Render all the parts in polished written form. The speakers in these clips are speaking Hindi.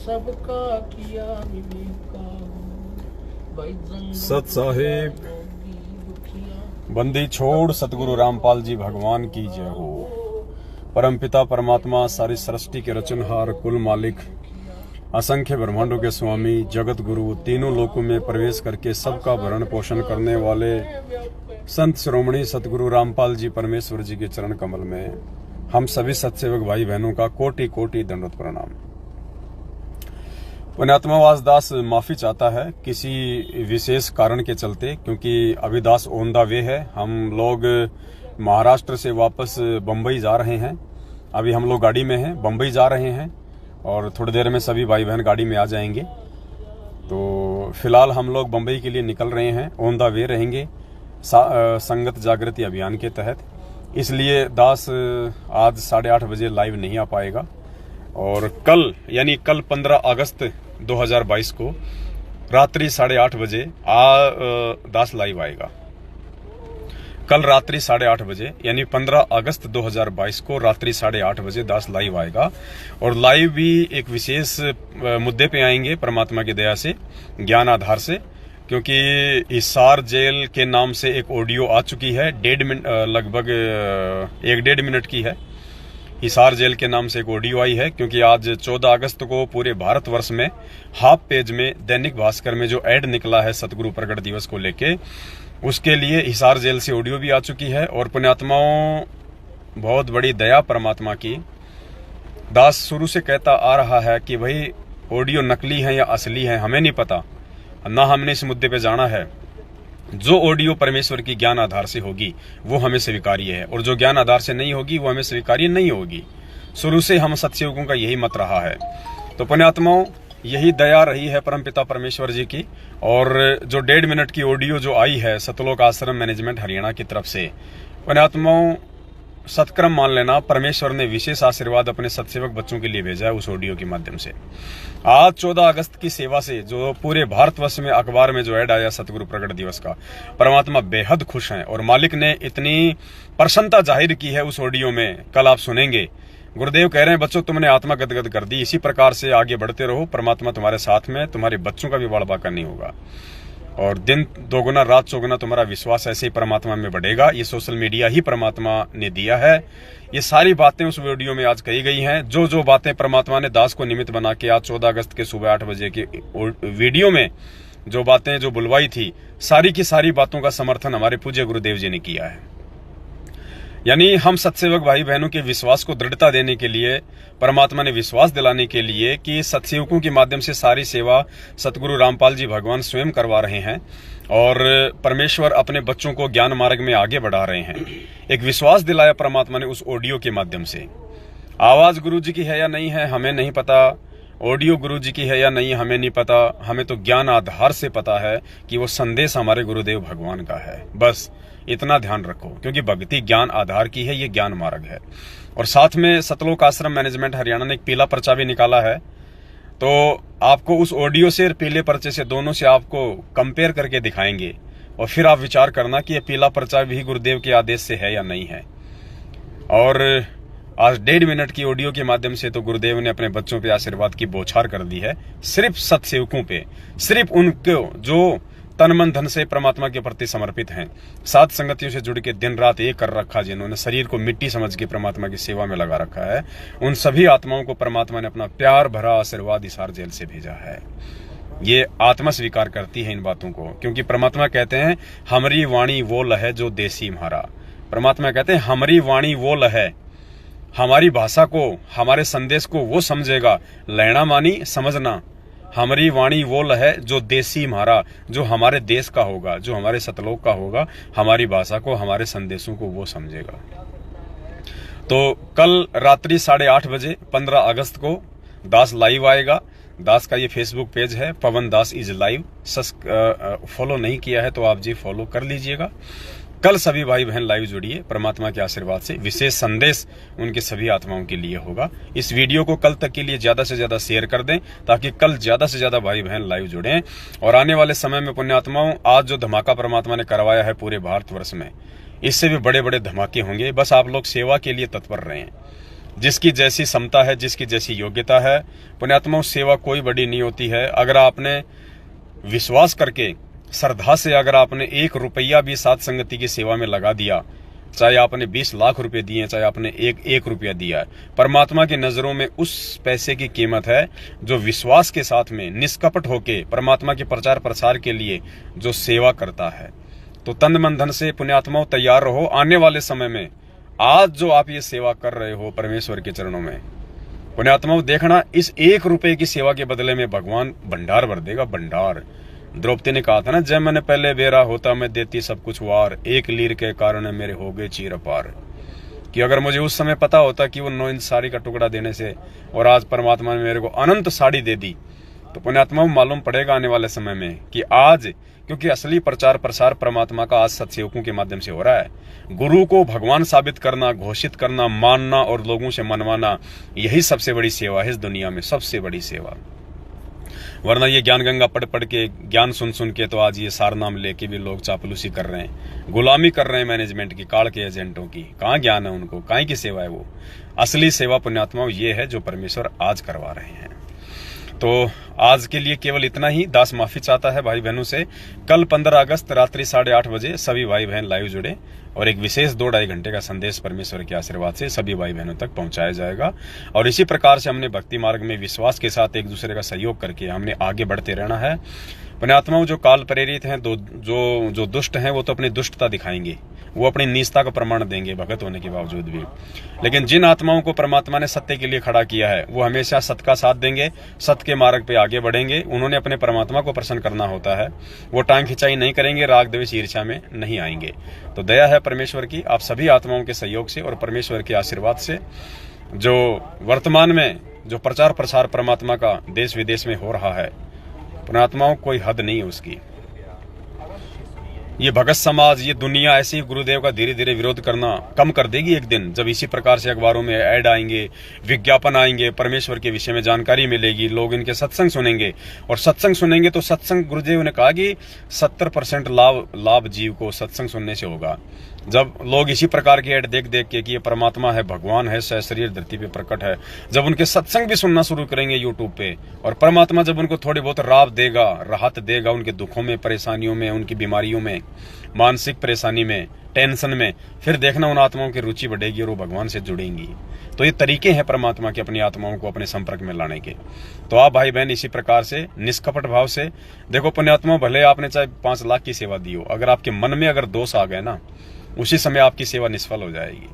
सबका किया विवेक का सत साहिब बंदी छोड़ सतगुरु रामपाल जी भगवान की जय हो। परमपिता परमात्मा सारी सृष्टि के रचनहार कुल मालिक असंख्य ब्रह्मांडों के स्वामी जगत गुरु तीनों लोकों में प्रवेश करके सबका भरण पोषण करने वाले संत श्रोमणी सतगुरु रामपाल जी परमेश्वर जी के चरण कमल में हम सभी सत्सेवक भाई बहनों का कोटि कोटि दंडवत प्रणाम। पुण्यात्मा वासदास माफी चाहता है किसी विशेष कारण के चलते, क्योंकि अभी दास ऑन द वे है। हम लोग महाराष्ट्र से वापस बंबई जा रहे हैं। अभी हम लोग गाड़ी में हैं, बंबई जा रहे हैं और थोड़ी देर में सभी भाई बहन गाड़ी में आ जाएंगे। तो फिलहाल हम लोग बंबई के लिए निकल रहे हैं, ऑन द वे रहेंगे संगत जागृति अभियान के तहत। इसलिए दास आज 8:30 बजे लाइव नहीं आ पाएगा और कल यानी कल 15 अगस्त 2022 को रात्रि 8:30 बजे दास लाइव आएगा। कल रात्रि 8:30 बजे यानी 15 अगस्त 2022 को रात्रि 8:30 बजे दास लाइव आएगा और लाइव भी एक विशेष मुद्दे पे आएंगे परमात्मा की दया से, ज्ञान आधार से, क्योंकि हिसार जेल के नाम से एक ऑडियो आ चुकी है, लगभग 1-1.5 मिनट की है। हिसार जेल के नाम से एक ऑडियो आई है, क्योंकि आज 14 अगस्त को पूरे भारतवर्ष में हाफ पेज में दैनिक भास्कर में जो एड निकला है सतगुरु प्रगट दिवस को लेके, उसके लिए हिसार जेल से ऑडियो भी आ चुकी है। और पुण्यात्माओं, बहुत बड़ी दया परमात्मा की, दास शुरू से कहता आ रहा है कि भाई ऑडियो नकली है या असली है हमें नहीं पता, ना हमने इस मुद्दे पे जाना है। जो ऑडियो परमेश्वर की ज्ञान आधार से होगी वो हमें स्वीकार्य है और जो ज्ञान आधार से नहीं होगी वो हमें स्वीकार्य नहीं होगी। शुरू से हम सत्सेवकों का यही मत रहा है। तो पुण्यात्माओं, यही दया रही है परमपिता परमेश्वर जी की। और जो 1.5 मिनट की ऑडियो जो आई है सतलोक आश्रम मैनेजमेंट हरियाणा की तरफ से, पुण्यात्माओं सत्क्रम मान लेना, परमेश्वर ने विशेष आशीर्वाद अपने सत्सेवक बच्चों के लिए भेजा है उस ऑडियो के माध्यम से। आज 14 अगस्त की सेवा से जो पूरे भारतवर्ष में अखबार में जो ऐड आया सतगुरु प्रगट दिवस का, परमात्मा बेहद खुश हैं और मालिक ने इतनी प्रसन्नता जाहिर की है उस ऑडियो में। कल आप सुनेंगे, गुरुदेव कह रहे हैं बच्चों तुमने आत्मा गदगद कर दी, इसी प्रकार से आगे बढ़ते रहो, परमात्मा तुम्हारे साथ में, तुम्हारे बच्चों का भी बड़बाका नहीं होगा और दिन दोगुना रात चौगुना तुम्हारा विश्वास ऐसे ही परमात्मा में बढ़ेगा। ये सोशल मीडिया ही परमात्मा ने दिया है। ये सारी बातें उस वीडियो में आज कही गई हैं। जो जो बातें परमात्मा ने दास को निमित्त बना के आज 14 अगस्त के सुबह 8 बजे के वीडियो में जो बातें जो बुलवाई थी, सारी की सारी बातों का समर्थन हमारे पूज्य गुरुदेव जी ने किया है। यानी हम सत्सेवक भाई बहनों के विश्वास को दृढ़ता देने के लिए, परमात्मा ने विश्वास दिलाने के लिए कि सत्सेवकों के माध्यम से सारी सेवा सतगुरु रामपाल जी भगवान स्वयं करवा रहे हैं और परमेश्वर अपने बच्चों को ज्ञान मार्ग में आगे बढ़ा रहे हैं। एक विश्वास दिलाया परमात्मा ने उस ऑडियो के माध्यम से। आवाज गुरु जी की है या नहीं है हमें नहीं पता, ऑडियो गुरु जी की है या नहीं हमें नहीं पता, हमें तो ज्ञान आधार से पता है कि वो संदेश हमारे गुरुदेव भगवान का है। बस इतना ध्यान रखो, क्योंकि भक्ति ज्ञान आधार की है, ये ज्ञान मार्ग है। और साथ में सतलोक आश्रम मैनेजमेंट हरियाणा ने एक पीला पर्चा भी निकाला है। तो आपको उस ऑडियो से पीले पर्चे से, दोनों से आपको कंपेयर करके दिखाएंगे और फिर आप विचार करना कि ये पीला पर्चा भी गुरुदेव के आदेश से है या नहीं है। और आज 1.5 मिनट की ऑडियो के माध्यम से तो गुरुदेव ने अपने बच्चों पे आशीर्वाद की बौछार कर दी है, सिर्फ सत्सेवकों पे, सिर्फ उनको जो तन मन धन से परमात्मा के प्रति समर्पित हैं, साथ संगतियों से जुड़ के दिन रात एक कर रखा, जिन्होंने शरीर को मिट्टी समझ के परमात्मा की सेवा में लगा रखा है, उन सभी आत्माओं को परमात्मा ने अपना प्यार भरा आशीर्वाद हिसार जेल से भेजा है। ये आत्मा स्वीकार करती है इन बातों को, क्योंकि परमात्मा कहते हैं हमारी वाणी वो लहे जो देसी म्हारा। परमात्मा कहते हैं हमारी वाणी वो लहे, हमारी भाषा को, हमारे संदेश को वो समझेगा, लेना मानी समझना। हमारी वाणी वो लहे जो देसी म्हारा, जो हमारे देश का होगा, जो हमारे सतलोक का होगा, हमारी भाषा को, हमारे संदेशों को वो समझेगा। तो कल रात्रि 8:30 बजे 15 अगस्त को दास लाइव आएगा। दास का ये फेसबुक पेज है, पवन दास इज लाइव। फॉलो नहीं किया है तो आप जी फॉलो कर लीजिएगा। कल सभी भाई बहन लाइव जुड़िए, परमात्मा के आशीर्वाद से विशेष संदेश उनके सभी आत्माओं के लिए होगा। इस वीडियो को कल तक के लिए ज्यादा से ज्यादा शेयर कर दें, ताकि कल ज्यादा से ज्यादा भाई बहन लाइव जुड़ें। और आने वाले समय में पुण्यात्माओं, आज जो धमाका परमात्मा ने करवाया है पूरे भारतवर्ष में, इससे भी बड़े बड़े धमाके होंगे। बस आप लोग सेवा के लिए तत्पर रहें। जिसकी जैसी क्षमता है, जिसकी जैसी योग्यता है। पुण्यात्माओं, सेवा कोई बड़ी नहीं होती है। अगर आपने विश्वास करके, श्रद्धा से अगर आपने 1 रुपया भी साध संगति की सेवा में लगा दिया, चाहे आपने 20 लाख रुपए दिए, चाहे आपने एक रुपया दिया है, परमात्मा की नजरों में उस पैसे की कीमत है जो विश्वास के साथ में निष्कपट होके परमात्मा के प्रचार प्रसार के लिए जो सेवा करता है। तो तन मन धन से पुण्यात्माओं तैयार रहो। आने वाले समय में आज जो आप ये सेवा कर रहे हो परमेश्वर के चरणों में, पुण्यात्माओं देखना, इस 1 रुपए की सेवा के बदले में भगवान भंडार भर देगा, भंडार। द्रौपदी ने कहा था ना, जय मैंने पहले बेरा होता मैं देती सब कुछ वार, 1 लीर के कारण मेरे हो गए चीर पार। कि अगर मुझे उस समय पता होता कि वो 9 इंच साड़ी का टुकड़ा देने से और आज परमात्मा ने मेरे को अनंत साड़ी दे दी, तो पुण्यात्मा मालूम पड़ेगा आने वाले समय में कि आज, क्योंकि असली प्रचार प्रसार परमात्मा का आज सत्सेवकों के माध्यम से हो रहा है। गुरु को भगवान साबित करना, घोषित करना, मानना और लोगों से मनवाना, यही सबसे बड़ी सेवा है इस दुनिया में, सबसे बड़ी सेवा। वरना ये ज्ञान गंगा पढ़ पढ़ के, ज्ञान सुन सुन के तो आज ये सार नाम लेके भी लोग चापलूसी कर रहे हैं, गुलामी कर रहे हैं मैनेजमेंट की, काल के एजेंटों की। कहाँ ज्ञान है उनको, कहाँ की सेवा है वो? असली सेवा पुण्यात्माओं ये है जो परमेश्वर आज करवा रहे हैं। तो आज के लिए केवल इतना ही। दास माफी चाहता है भाई बहनों से। कल 15 अगस्त रात्रि 8:30 बजे सभी भाई बहन लाइव जुड़े और एक विशेष 2-2.5 घंटे का संदेश परमेश्वर के आशीर्वाद से सभी भाई बहनों तक पहुंचाया जाएगा। और इसी प्रकार से हमने भक्ति मार्ग में विश्वास के साथ एक दूसरे का सहयोग करके हमने आगे बढ़ते रहना है। पुण्यात्माओं, जो काल प्रेरित हैं, जो दुष्ट हैं, वो तो अपनी दुष्टता दिखाएंगे, वो अपनी नीचता का प्रमाण देंगे भगत होने के बावजूद भी। लेकिन जिन आत्माओं को परमात्मा ने सत्य के लिए खड़ा किया है, वो हमेशा सत्य का साथ देंगे, सत्य के मार्ग पे आगे बढ़ेंगे। उन्होंने अपने परमात्मा को प्रसन्न करना होता है, वो टांग खिंचाई नहीं करेंगे, राग द्वेष ईर्ष्या में नहीं आएंगे। तो दया है परमेश्वर की आप सभी आत्माओं के सहयोग से और परमेश्वर के आशीर्वाद से, जो वर्तमान में जो प्रचार प्रसार परमात्मा का देश विदेश में हो रहा है, पुण्यात्माओं कोई हद नहीं है उसकी। ये भगत समाज, ये दुनिया ऐसे ही गुरुदेव का धीरे धीरे विरोध करना कम कर देगी एक दिन, जब इसी प्रकार से अखबारों में ऐड आएंगे, विज्ञापन आएंगे, परमेश्वर के विषय में जानकारी मिलेगी, लोग इनके सत्संग सुनेंगे। और सत्संग सुनेंगे तो सत्संग, गुरुदेव ने कहा कि 70% लाभ जीव को सत्संग सुनने से होगा। जब लोग इसी प्रकार की ऐड देख देख के कि ये परमात्मा है, भगवान है, सहशरीर धरती पे प्रकट है, जब उनके सत्संग भी सुनना शुरू करेंगे यूट्यूब पे, और परमात्मा जब उनको थोड़ी बहुत राहत देगा उनके दुखों में, परेशानियों में, उनकी बीमारियों में, मानसिक परेशानी में, टेंशन में, फिर देखना उन आत्माओं की रुचि बढ़ेगी और वो भगवान से जुड़ेंगी। तो ये तरीके हैं परमात्मा के अपनी आत्माओं को अपने संपर्क में लाने के। तो आप भाई बहन इसी प्रकार से निष्कपट भाव से देखो पुण्यात्मा, भले आपने चाहे 5 लाख की सेवा दी हो, अगर आपके मन में अगर दोष आ गए ना, उसी समय आपकी सेवा निष्फल हो जाएगी।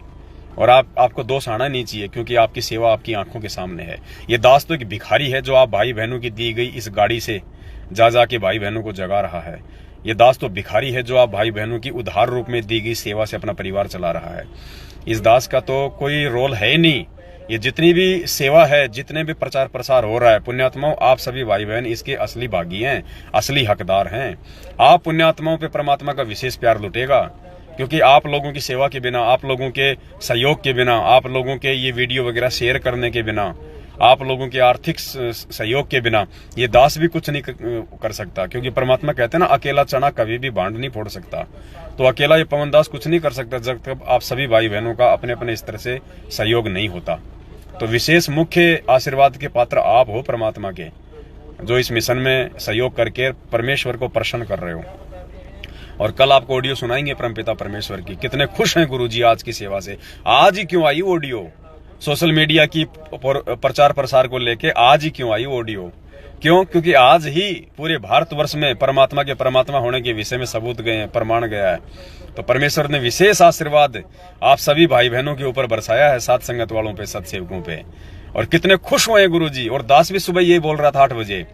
और आपको दोष आना नहीं चाहिए, क्योंकि आपकी सेवा आपकी आंखों के सामने है। ये दास तो एक भिखारी है जो आप भाई बहनों की दी गई इस गाड़ी से जा के भाई बहनों को जगा रहा है। ये दास तो भिखारी है जो आप भाई बहनों की उधार रूप में दी गई सेवा से अपना परिवार चला रहा है। इस दास का तो कोई रोल है ही नहीं। ये जितनी भी सेवा है, जितने भी प्रचार प्रसार हो रहा है, पुण्यात्माओं आप सभी भाई बहन इसके असली भागी हैं, असली हकदार हैं। आप पुण्यात्माओं पे परमात्मा का विशेष प्यार लुटेगा, क्योंकि आप लोगों की सेवा के बिना, आप लोगों के सहयोग के बिना, आप लोगों के ये वीडियो वगैरह शेयर करने के बिना, आप लोगों के आर्थिक सहयोग के बिना ये दास भी कुछ नहीं कर सकता। क्योंकि परमात्मा कहते हैं ना, अकेला चना कभी भी भांड नहीं फोड़ सकता। तो अकेला ये पवन दास कुछ नहीं कर सकता जब तक आप सभी भाई बहनों का अपने अपने स्तर से सहयोग नहीं होता। तो विशेष मुख्य आशीर्वाद के पात्र आप हो परमात्मा के, जो इस मिशन में सहयोग करके परमेश्वर को प्रसन्न कर रहे हो। और कल आपको ऑडियो सुनाएंगे परमपिता परमेश्वर की। कितने खुश हैं गुरुजी आज की सेवा से। आज ही क्यों आई ऑडियो, सोशल मीडिया की प्रचार प्रसार को लेके आज ही क्यों आई ऑडियो? क्यों? क्योंकि आज ही पूरे भारतवर्ष में परमात्मा के परमात्मा होने के विषय में सबूत गए हैं, प्रमाण गया है। तो परमेश्वर ने विशेष आशीर्वाद आप सभी भाई बहनों के ऊपर बरसाया है, साथ संगत वालों पे, सत्सेवकों पे। और कितने खुश हुए गुरुजी। और दास भी सुबह ये बोल रहा था 8 बजे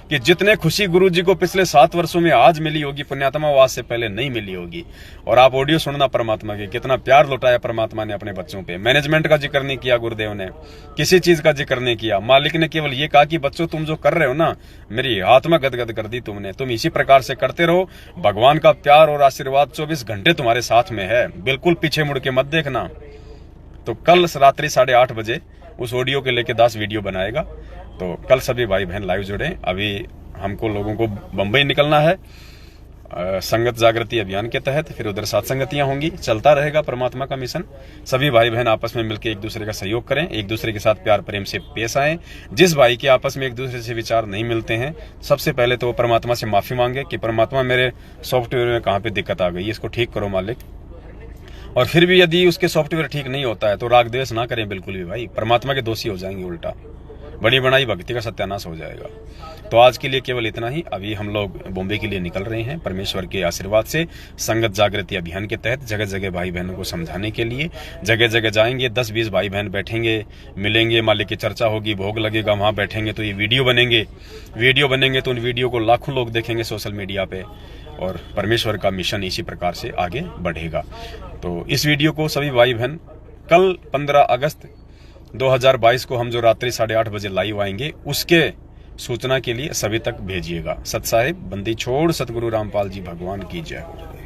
कि जितने खुशी गुरुजी को पिछले 7 वर्षों में आज मिली होगी, पुण्यात्मा आज से पहले नहीं मिली होगी। और आप ऑडियो सुनना परमात्मा के, कितना प्यार लुटाया परमात्मा ने अपने बच्चों पे। मैनेजमेंट का जिक्र नहीं किया गुरुदेव ने, किसी चीज का जिक्र नहीं किया। मालिक ने केवल ये कहा कि बच्चों तुम जो कर रहे हो ना, मेरी आत्मा गदगद कर दी तुमने, तुम इसी प्रकार से करते रहो। भगवान का प्यार और आशीर्वाद 24 घंटे तुम्हारे साथ में है, बिल्कुल पीछे मुड़ के मत देखना। तो कल रात्रि 8:30 बजे उस ऑडियो के लेके दास वीडियो बनाएगा। तो कल सभी भाई बहन लाइव जुड़े। अभी हमको लोगों को बंबई निकलना है संगत जागृति अभियान के तहत, फिर उधर सत्संगतियां होंगी, चलता रहेगा परमात्मा का मिशन। सभी भाई बहन आपस में मिलकर एक दूसरे का सहयोग करें, एक दूसरे के साथ प्यार प्रेम से पेश आएं। जिस भाई के आपस में एक दूसरे से विचार नहीं मिलते हैं, सबसे पहले तो वो परमात्मा से माफी मांगे कि परमात्मा मेरे सॉफ्टवेयर में कहाँ पे दिक्कत आ गई, इसको ठीक करो मालिक। और फिर भी यदि उसके सॉफ्टवेयर ठीक नहीं होता है तो राग द्वेष ना करें बिल्कुल भी भाई, परमात्मा के दोषी हो जाएंगे, उल्टा बड़ी बनाई भक्ति का सत्यानाश हो जाएगा। तो आज के लिए केवल इतना ही। अभी हम लोग बॉम्बे के लिए निकल रहे हैं परमेश्वर के आशीर्वाद से, संगत जागृति अभियान के तहत जगह जगह भाई बहनों को समझाने के लिए। जगह जगह जाएंगे, 10-20 भाई बहन बैठेंगे, मिलेंगे, मालिक की चर्चा होगी, भोग लगेगा, वहां बैठेंगे तो ये वीडियो बनेंगे तो उन वीडियो को लाखों लोग देखेंगे सोशल मीडिया पे, और परमेश्वर का मिशन इसी प्रकार से आगे बढ़ेगा। तो इस वीडियो को सभी भाई बहन कल 15 अगस्त 2022 को हम जो रात्रि 8:30 बजे लाइव आएंगे, उसके सूचना के लिए सभी तक भेजिएगा। सत साहिब बंदी छोड़ सतगुरु रामपाल जी भगवान की जय हो।